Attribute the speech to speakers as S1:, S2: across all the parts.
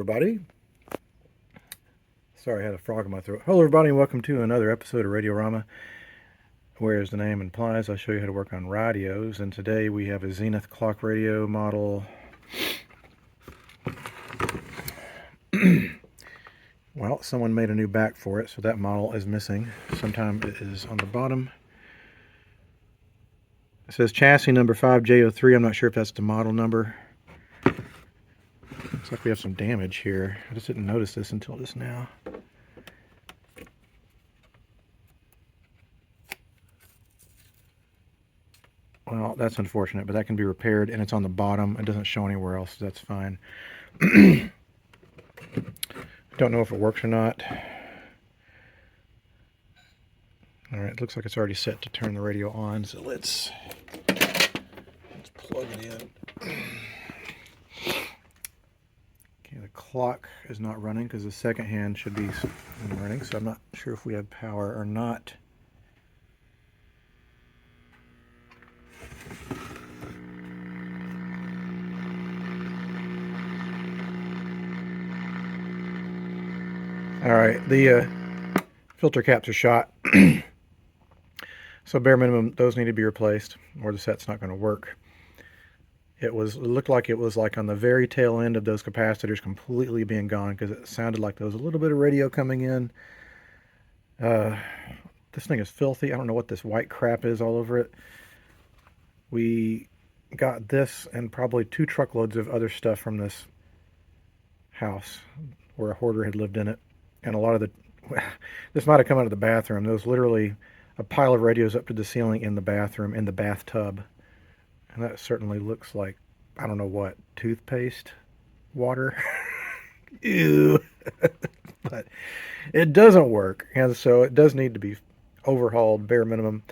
S1: everybody. Sorry, I had a frog in my throat. Hello, everybody, and welcome to another episode of Radiorama, where, as the name implies, I'll show you how to work on radios. And today we have a Zenith clock radio model. Well, someone made a new back for it, so that model is missing. Sometime it is on the bottom. It says chassis number 5J03. I'm not sure if that's the model number. Looks like we have some damage here. I just didn't notice this until just now. Well, that's unfortunate, but that can be repaired, and it's on the bottom. It doesn't show anywhere else, so that's fine. Don't know if it works or not. Alright, it looks like it's already set to turn the radio on, so let's plug it in. Okay, the clock is not running because the second hand should be running, so I'm not sure if we have power or not. Alright, the filter caps are shot. So bare minimum, those need to be replaced or the set's not going to work. It looked like it was like on the very tail end of those capacitors completely being gone because it sounded like there was a little bit of radio coming in. This thing is filthy. I don't know what this white crap is all over it. We got this and probably 2 truckloads of other stuff from this house where a hoarder had lived in it. And a lot of this might have come out of the bathroom. There was literally a pile of radios up to the ceiling in the bathroom, in the bathtub. And that certainly looks like, I don't know what, toothpaste water? Ew. But it doesn't work, and so it does need to be overhauled, bare minimum.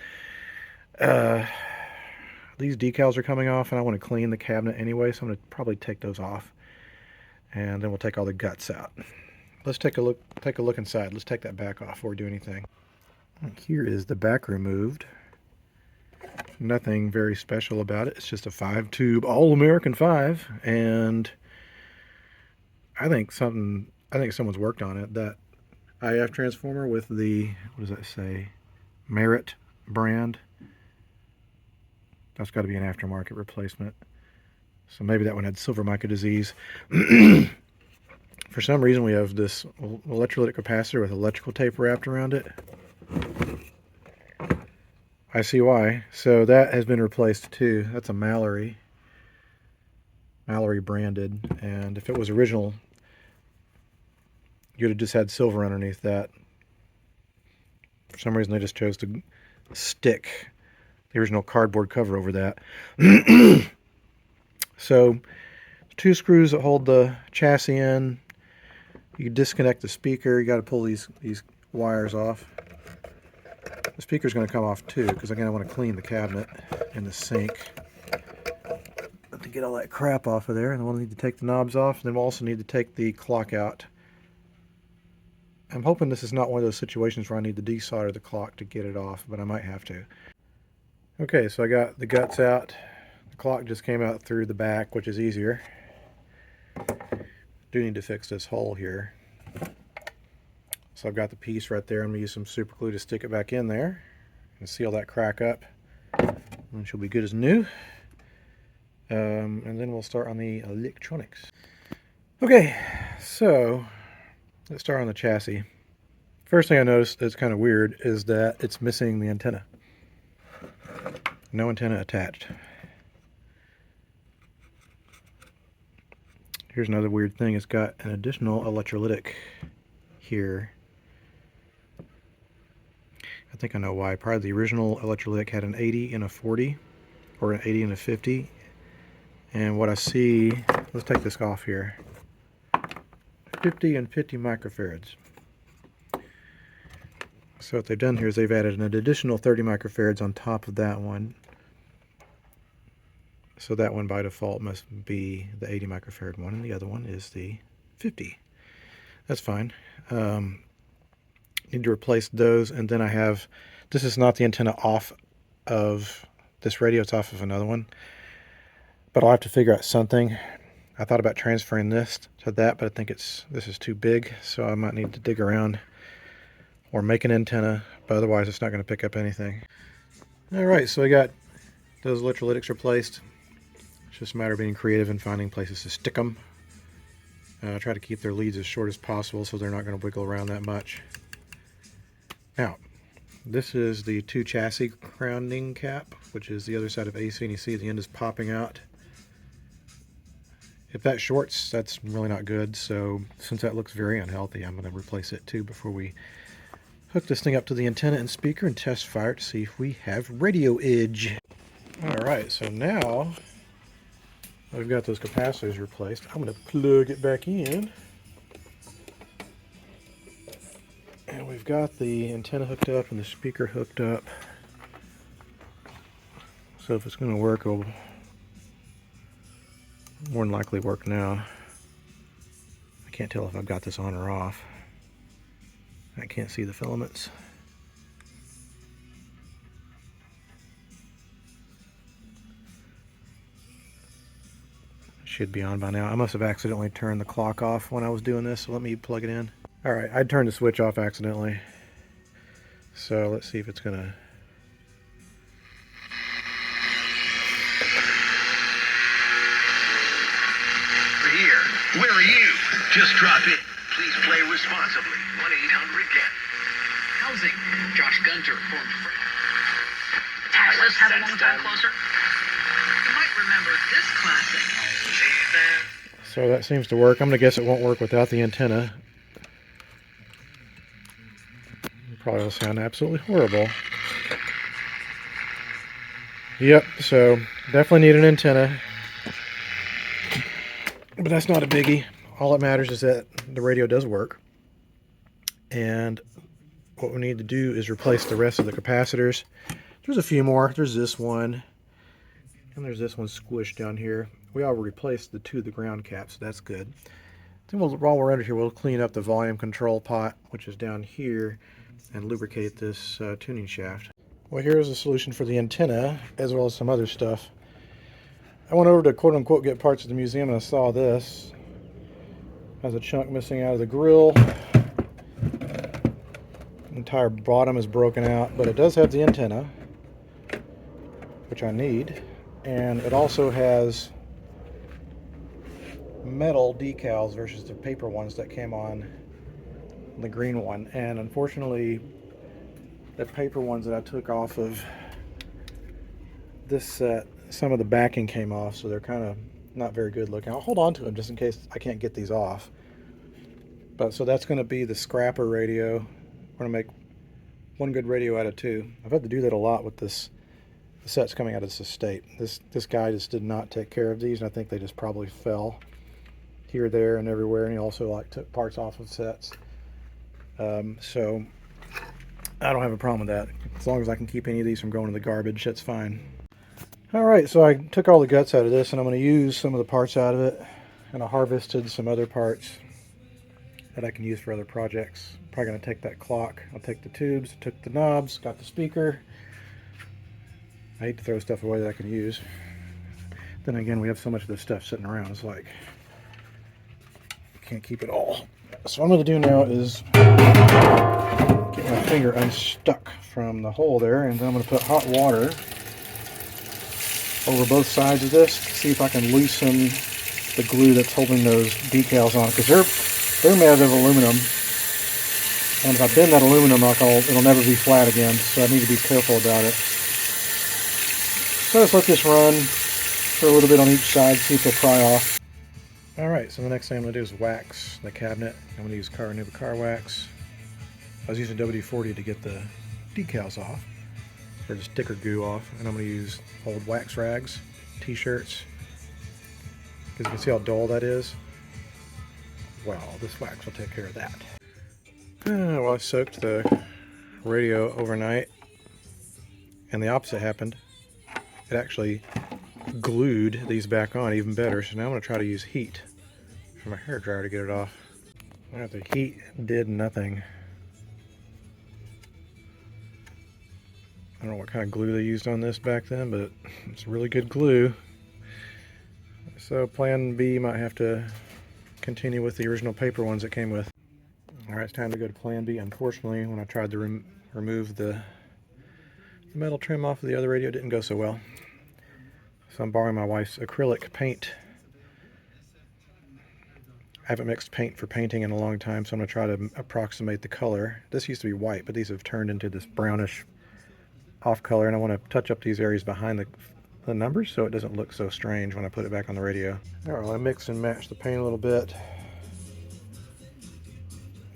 S1: These decals are coming off, and I want to clean the cabinet anyway, so I'm going to probably take those off. And then we'll take all the guts out. Let's take a look inside. Let's take that back off before we do anything. Here is the back removed. Nothing very special about it. It's just a 5-tube All-American 5, and I think someone's worked on it. That IF transformer with the, what does that say, Merit brand. That's got to be an aftermarket replacement. So maybe that one had silver mica disease. For some reason we have this electrolytic capacitor with electrical tape wrapped around it. I see why. So that has been replaced too. That's a Mallory branded, and if it was original, you'd have just had silver underneath that. For some reason they just chose to stick the original cardboard cover over that. So 2 screws that hold the chassis in. You disconnect the speaker. You got to pull these wires off. The speaker's going to come off too, because again I want to clean the cabinet and the sink to get all that crap off of there. And then we'll need to take the knobs off, and then we'll also need to take the clock out. I'm hoping this is not one of those situations where I need to desolder the clock to get it off, but I might have to. Okay, so I got the guts out. The clock just came out through the back, which is easier. Do need to fix this hole here. So I've got the piece right there. I'm going to use some super glue to stick it back in there and seal that crack up. And she'll be good as new. And then we'll start on the electronics. Okay, so let's start on the chassis. First thing I noticed that's kind of weird is that it's missing the antenna. No antenna attached. Here's another weird thing. It's got an additional electrolytic here. I think I know why. Probably the original electrolytic had an 80 and a 40, or an 80 and a 50. And what I see, let's take this off here. 50 and 50 microfarads. So what they've done here is they've added an additional 30 microfarads on top of that one. So that one by default must be the 80 microfarad one, and the other one is the 50. That's fine. Need to replace those, and then I have, this is not the antenna off of this radio, it's off of another one, but I'll have to figure out something. I thought about transferring this to that, but I think this is too big, so I might need to dig around or make an antenna, but otherwise it's not going to pick up anything. Alright, so I got those electrolytics replaced. It's just a matter of being creative and finding places to stick them. Try to keep their leads as short as possible so they're not going to wiggle around that much. Now, this is the 2 chassis grounding cap, which is the other side of AC, and you see the end is popping out. If that shorts, that's really not good, so since that looks very unhealthy, I'm going to replace it too before we hook this thing up to the antenna and speaker and test fire it to see if we have radio edge. Alright, so now I've got those capacitors replaced. I'm going to plug it back in. And we've got the antenna hooked up and the speaker hooked up. So if it's going to work, it'll more than likely work now. I can't tell if I've got this on or off. I can't see the filaments. Should be on by now. I must have accidentally turned the clock off when I was doing this, so let me plug it in. Alright, I turned the switch off accidentally. So let's see if it's gonna...
S2: Here. Where are you? Just drop in. Please play responsibly. 1-800-GET. Housing. Josh Gunter formed
S3: Taxes have a long time closer. You might remember this classic.
S1: So that seems to work. I'm gonna guess it won't work without the antenna. It probably will sound absolutely horrible. Yep, so definitely need an antenna. But that's not a biggie. All that matters is that the radio does work. And what we need to do is replace the rest of the capacitors. There's a few more. There's this one. And there's this one squished down here. We all replaced the 2 of the ground caps, so that's good. Then while we're under here, we'll clean up the volume control pot, which is down here, and lubricate this tuning shaft. Well, here's the solution for the antenna, as well as some other stuff. I went over to quote-unquote get parts at the museum, and I saw this. Has a chunk missing out of the grill. The entire bottom is broken out, but it does have the antenna, which I need. And it also has metal decals versus the paper ones that came on the green one. And unfortunately, the paper ones that I took off of this set, some of the backing came off, so they're kind of not very good looking. I'll hold on to them just in case I can't get these off. But so that's going to be the scrapper radio. We're going to make one good radio out of 2. I've had to do that a lot with this. The sets coming out of this estate. This guy just did not take care of these, and I think they just probably fell here, there, and everywhere. And he also like took parts off of sets. So I don't have a problem with that. As long as I can keep any of these from going in the garbage, that's fine. Alright, so I took all the guts out of this, and I'm going to use some of the parts out of it, and I harvested some other parts that I can use for other projects. Probably going to take that clock. I'll take the tubes, took the knobs, got the speaker. I hate to throw stuff away that I can use. Then again, we have so much of this stuff sitting around, it's like, I can't keep it all. So what I'm going to do now is get my finger unstuck from the hole there, and then I'm going to put hot water over both sides of this to see if I can loosen the glue that's holding those decals on, because they're made out of aluminum, and if I bend that aluminum, it'll never be flat again, so I need to be careful about it. So let's let this run for a little bit on each side, see if they'll pry off. Alright, so the next thing I'm going to do is wax the cabinet. I'm going to use Carnauba car wax. I was using WD-40 to get the decals off, or the sticker goo off, and I'm going to use old wax rags, t-shirts, because you can see how dull that is. Well, this wax will take care of that. Well, I soaked the radio overnight, and the opposite happened. It actually glued these back on even better, so now I'm going to try to use heat for my hairdryer to get it off. The heat did nothing. I don't know what kind of glue they used on this back then, but it's really good glue. Let's So plan B might have to continue with the original paper ones it came with. Alright, it's time to go to plan B. Unfortunately, when I tried to remove the metal trim off of the other radio, it didn't go so well. So I'm borrowing my wife's acrylic paint. I haven't mixed paint for painting in a long time, so I'm going to try to approximate the color. This used to be white, but these have turned into this brownish off color, and I want to touch up these areas behind the numbers so it doesn't look so strange when I put it back on the radio. Alright, well, I mix and match the paint a little bit.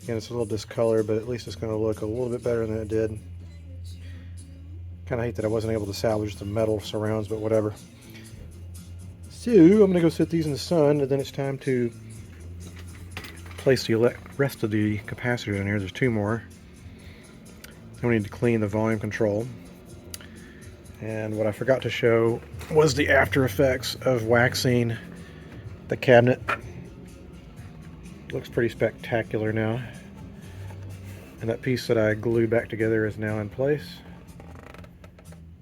S1: Again, it's a little discolored, but at least it's going to look a little bit better than it did. Kind of hate that I wasn't able to salvage the metal surrounds, but whatever. So I'm going to go sit these in the sun, and then it's time to place the rest of the capacitors in here. There's two more. Then we need to clean the volume control. And what I forgot to show was the after effects of waxing the cabinet. Looks pretty spectacular now. And that piece that I glued back together is now in place.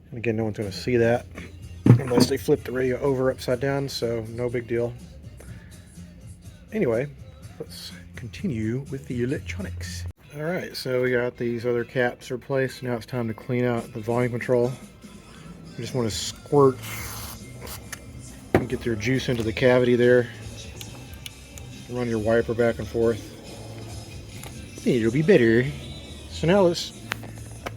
S1: And again, no one's going to see that unless they flip the radio over upside down, so no big deal. Anyway, let's continue with the electronics. Alright, so we got these other caps replaced. Now it's time to clean out the volume control. You just want to squirt and get your juice into the cavity there. Run your wiper back and forth. It'll be better. So now let's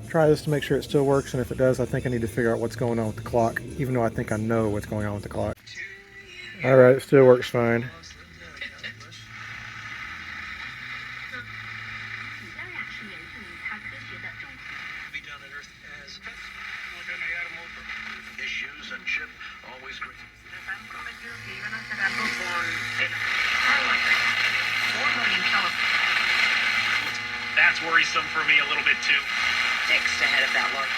S1: try this to make sure it still works, and if it does, I think I need to figure out what's going on with the clock, even though I think I know what's going on with the clock. Alright, it still works fine.
S2: Issues and chip always great.
S3: That's worrisome for me a little bit too. 6 ahead of that one.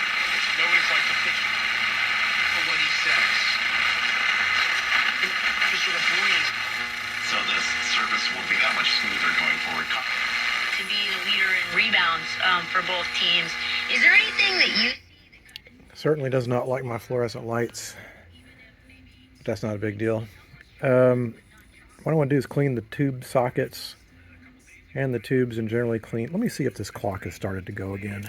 S3: Nobody's like the pitcher for what he says.
S2: So this service will be that much smoother going forward.
S4: To be the leader in rebounds for both teams. Is there anything that you...
S1: Certainly does not like my fluorescent lights. But that's not a big deal. What I want to do is clean the tube sockets and the tubes and generally clean. Let me see if this clock has started to go again.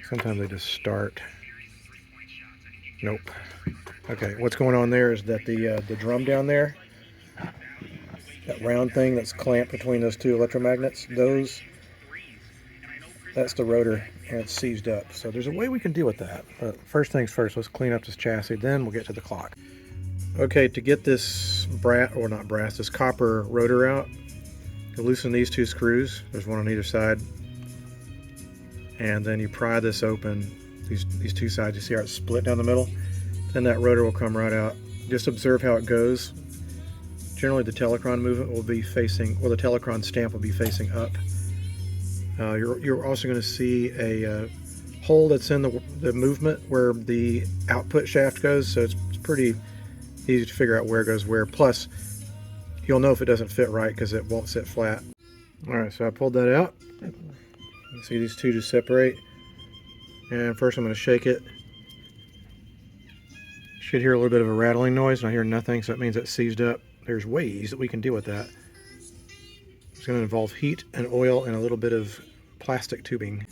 S1: Sometimes they just start. Nope. Okay, what's going on there is that the drum down there, that round thing that's clamped between those two electromagnets, that's the rotor, and it's seized up. So there's a way we can deal with that. But first things first, let's clean up this chassis, then we'll get to the clock. Okay, to get this this copper rotor out, you loosen these two screws. There's one on either side. And then you pry this open, these two sides. You see how it's split down the middle? Then that rotor will come right out. Just observe how it goes. Generally the telecron movement will be facing, or the telecron stamp will be facing up. You're also going to see a hole that's in the movement where the output shaft goes, so it's pretty easy to figure out where it goes where. Plus, you'll know if it doesn't fit right because it won't sit flat. Alright, so I pulled that out. You see these two just separate. And first I'm going to shake it. You should hear a little bit of a rattling noise, and I hear nothing, so that means it's seized up. There's ways that we can deal with that. It's going to involve heat and oil and a little bit of plastic tubing.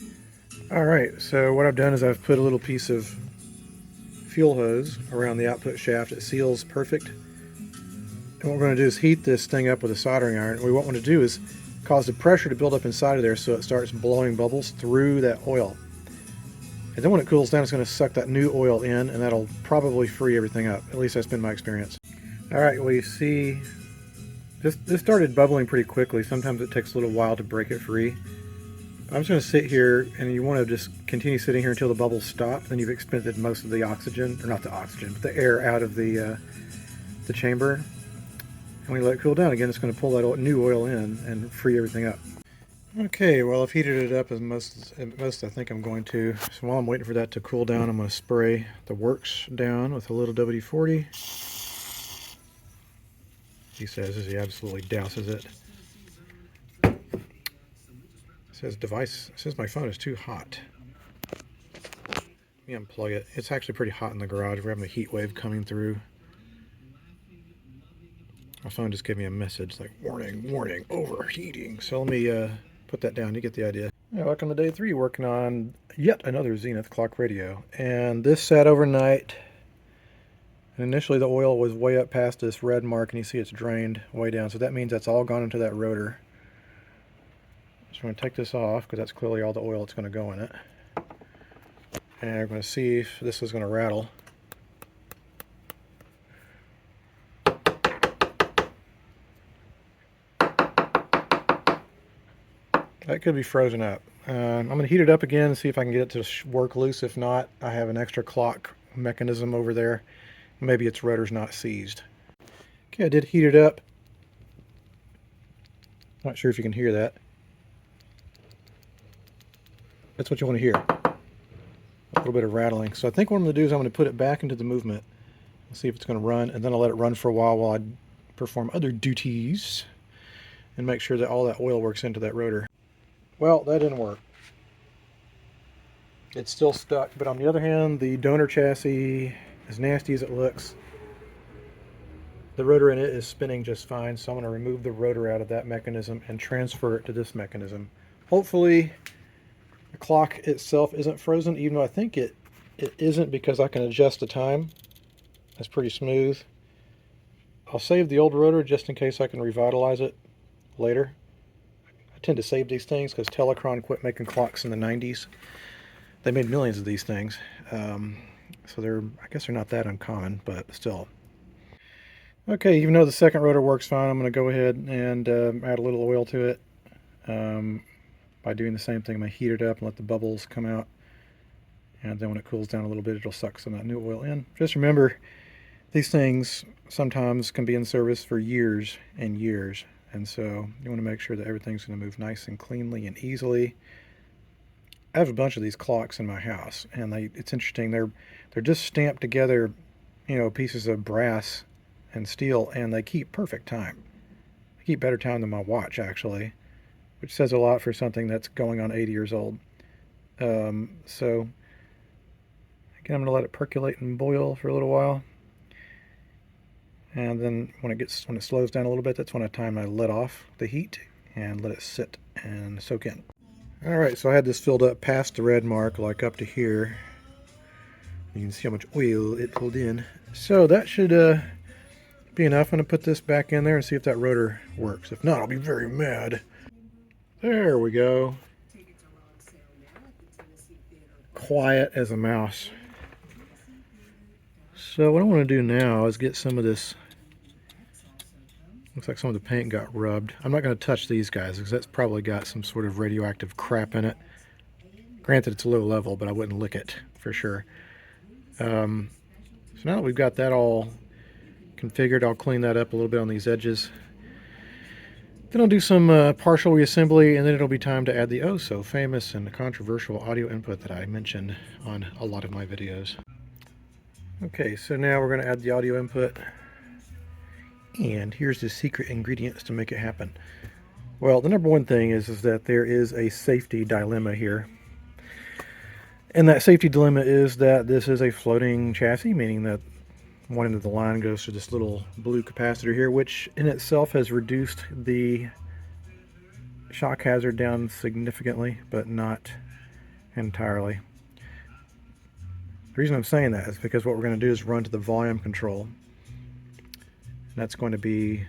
S1: Alright, so what I've done is I've put a little piece of fuel hose around the output shaft. It seals perfect. And what we're going to do is heat this thing up with a soldering iron. What we want to do is cause the pressure to build up inside of there so it starts blowing bubbles through that oil. And then when it cools down, it's going to suck that new oil in, and that'll probably free everything up. At least that's been my experience. Alright, well you see, this started bubbling pretty quickly. Sometimes it takes a little while to break it free. I'm just going to sit here, and you want to just continue sitting here until the bubbles stop. Then you've expended most of the oxygen, or not the oxygen, but the air out of the chamber. And when you let it cool down again, it's going to pull that new oil in and free everything up. Okay, well I've heated it up as most I think I'm going to. So while I'm waiting for that to cool down, I'm going to spray the works down with a little WD-40. He says as he absolutely douses it. It says my phone is too hot. Let me unplug it. It's actually pretty hot in the garage. We're having a heat wave coming through. My phone just gave me a message like, warning, warning, overheating. So let me put that down. You get the idea. Yeah, welcome to day 3, working on yet another Zenith clock radio. And this sat overnight. And initially the oil was way up past this red mark, and you see it's drained way down. So that means that's all gone into that rotor. So I'm going to take this off because that's clearly all the oil that's going to go in it. And we're going to see if this is going to rattle. That could be frozen up. I'm going to heat it up again and see if I can get it to work loose. If not, I have an extra clock mechanism over there. Maybe its rotor's not seized. Okay, I did heat it up. Not sure if you can hear that. That's what you want to hear. A little bit of rattling. So I think what I'm going to do is I'm going to put it back into the movement. See if it's going to run, and then I'll let it run for a while I perform other duties and make sure that all that oil works into that rotor. Well, that didn't work. It's still stuck, but on the other hand, the donor chassis, as nasty as it looks, the rotor in it is spinning just fine, so I'm going to remove the rotor out of that mechanism and transfer it to this mechanism. Hopefully, the clock itself isn't frozen, even though I think it isn't, because I can adjust the time. That's pretty smooth. I'll save the old rotor just in case I can revitalize it later. I tend to save these things because Telecron quit making clocks in the 90s. They made millions of these things. So I guess they're not that uncommon, but still. Okay, even though the second rotor works fine, I'm going to go ahead and add a little oil to it. By doing the same thing, I'm going to heat it up and let the bubbles come out. And then when it cools down a little bit, it'll suck some of that new oil in. Just remember, these things sometimes can be in service for years and years. And so you want to make sure that everything's going to move nice and cleanly and easily. I have a bunch of these clocks in my house, and it's interesting. They're just stamped together, pieces of brass and steel, and they keep perfect time. They keep better time than my watch, actually, which says a lot for something that's going on 80 years old. So again, I'm going to let it percolate and boil for a little while. And then when it slows down a little bit, that's when I let off the heat and let it sit and soak in. Alright, so I had this filled up past the red mark, like up to here. You can see how much oil it pulled in. So that should be enough. I'm going to put this back in there and see if that rotor works. If not, I'll be very mad. There we go. Quiet as a mouse. So what I want to do now is get some of this. Looks like some of the paint got rubbed. I'm not going to touch these guys because that's probably got some sort of radioactive crap in it. Granted, it's low level, but I wouldn't lick it for sure. So now that we've got that all configured, I'll clean that up a little bit on these edges. Then I'll do some partial reassembly, and then it'll be time to add the oh so famous and controversial audio input that I mentioned on a lot of my videos. Okay, so now we're going to add the audio input. And here's the secret ingredients to make it happen. Well, the number one thing is that there is a safety dilemma here. And that safety dilemma is that this is a floating chassis, meaning that one end of the line goes to this little blue capacitor here, which in itself has reduced the shock hazard down significantly, but not entirely. The reason I'm saying that is because what we're going to do is run to the volume control. That's going to be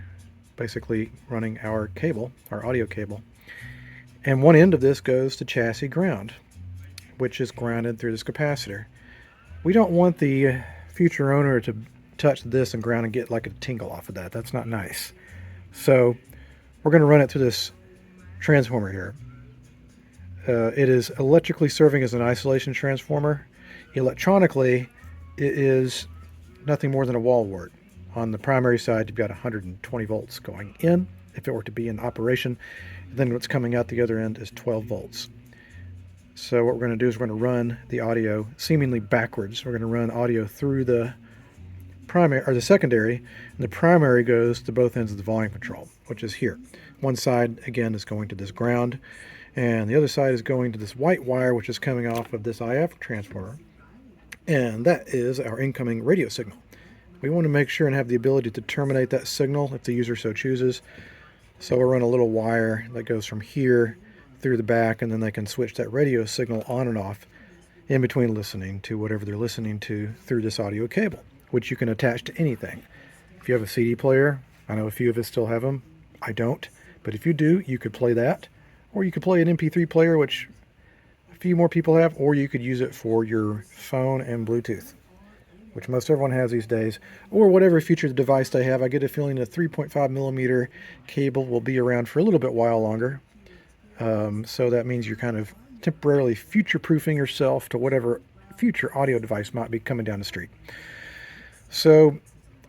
S1: basically running our cable, our audio cable. And one end of this goes to chassis ground, which is grounded through this capacitor. We don't want the future owner to touch this and ground and get like a tingle off of that. That's not nice. So we're going to run it through this transformer here. It is electrically serving as an isolation transformer. Electronically, it is nothing more than a wall wart. On the primary side, you've got 120 volts going in, if it were to be in operation. Then what's coming out the other end is 12 volts. So what we're going to do is we're going to run the audio seemingly backwards. We're going to run audio through the primary or the secondary, and the primary goes to both ends of the volume control, which is here. One side again is going to this ground, and the other side is going to this white wire, which is coming off of this IF transformer. And that is our incoming radio signal. We want to make sure and have the ability to terminate that signal if the user so chooses. So we'll run a little wire that goes from here through the back, and then they can switch that radio signal on and off in between listening to whatever they're listening to through this audio cable, which you can attach to anything. If you have a CD player, I know a few of us still have them. I don't. But if you do, you could play that. Or you could play an MP3 player, which a few more people have, or you could use it for your phone and Bluetooth, which most everyone has these days, or whatever future device they have. I get a feeling a 3.5 millimeter cable will be around for a little bit while longer. So that means you're kind of temporarily future-proofing yourself to whatever future audio device might be coming down the street. So,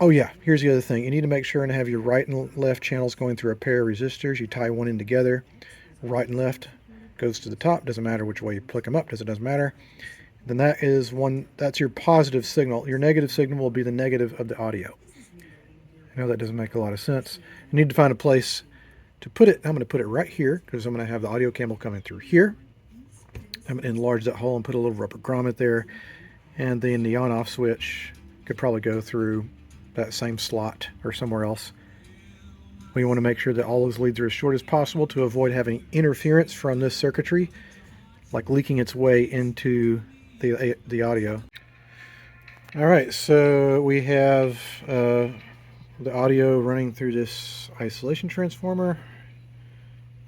S1: oh yeah, here's the other thing. You need to make sure and have your right and left channels going through a pair of resistors. You tie one in together, right and left goes to the top. Doesn't matter which way you click them up, doesn't matter. Then that's your positive signal. Your negative signal will be the negative of the audio. I know that doesn't make a lot of sense. You need to find a place to put it. I'm going to put it right here because I'm going to have the audio cable coming through here. I'm going to enlarge that hole and put a little rubber grommet there. And then the on-off switch could probably go through that same slot or somewhere else. We want to make sure that all those leads are as short as possible to avoid having interference from this circuitry, like leaking its way into the audio. All right, so we have the audio running through this isolation transformer.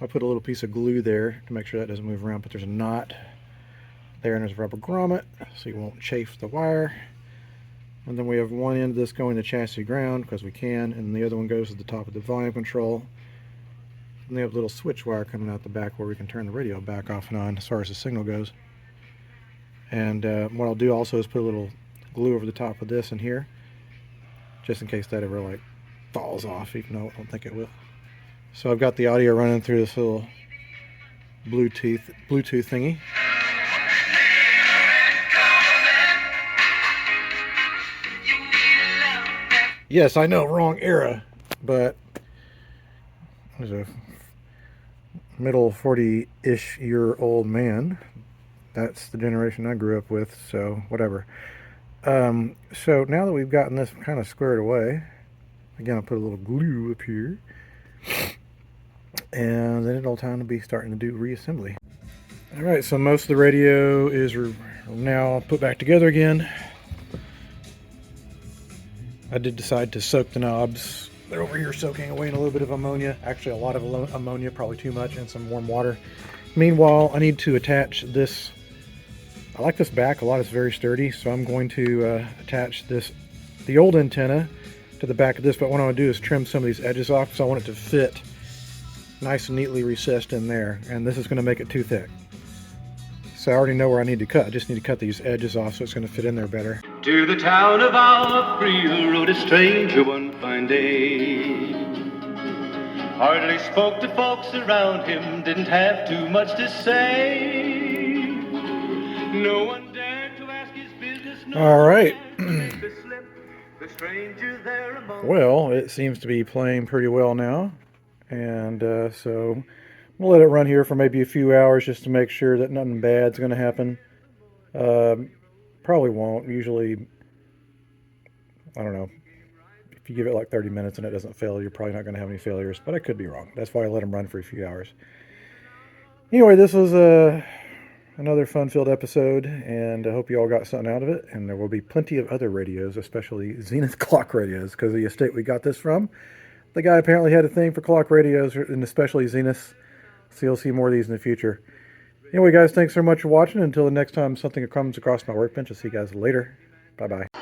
S1: I'll put a little piece of glue there to make sure that doesn't move around, but there's a knot there and there's a rubber grommet so you won't chafe the wire. And then we have one end of this going to chassis ground because we can, and the other one goes to the top of the volume control. And they have a little switch wire coming out the back where we can turn the radio back off and on as far as the signal goes. And what I'll do also is put a little glue over the top of this in here, just in case that ever like falls off, even though I don't think it will. So I've got the audio running through this little Bluetooth thingy. Yes, I know, wrong era, but there's a middle 40-ish year old man. That's the generation I grew up with, so whatever. So now that we've gotten this kind of squared away, again, I'll put a little glue up here, and then it'll time to be starting to do reassembly. All right, so most of the radio is now put back together again. I did decide to soak the knobs. They're over here soaking away in a little bit of ammonia. Actually, a lot of ammonia, probably too much, and some warm water. Meanwhile, I need to attach this. I like this back a lot. It's very sturdy, so I'm going to attach the old antenna to the back of this. But what I want to do is trim some of these edges off because I want it to fit nice and neatly recessed in there. And this is going to make it too thick. So I already know where I need to cut. I just need to cut these edges off so it's going to fit in there better.
S5: To the town of Aprile rode a stranger one fine day. Hardly spoke to folks around him, didn't have too much to say. No one dared to ask his business.
S1: All right.
S5: The stranger there among
S1: Well, it seems to be playing pretty well now. And so we'll let it run here for maybe a few hours just to make sure that nothing bad's going to happen. Probably won't. Usually, I don't know, if you give it like 30 minutes and it doesn't fail, you're probably not going to have any failures, but I could be wrong. That's why I let them run for a few hours. Anyway, this was another fun-filled episode, and I hope you all got something out of it, and there will be plenty of other radios, especially Zenith clock radios, because the estate we got this from, the guy apparently had a thing for clock radios, and especially Zeniths, so you'll see more of these in the future. Anyway, guys, thanks so much for watching. Until the next time something comes across my workbench, I'll see you guys later. Bye-bye.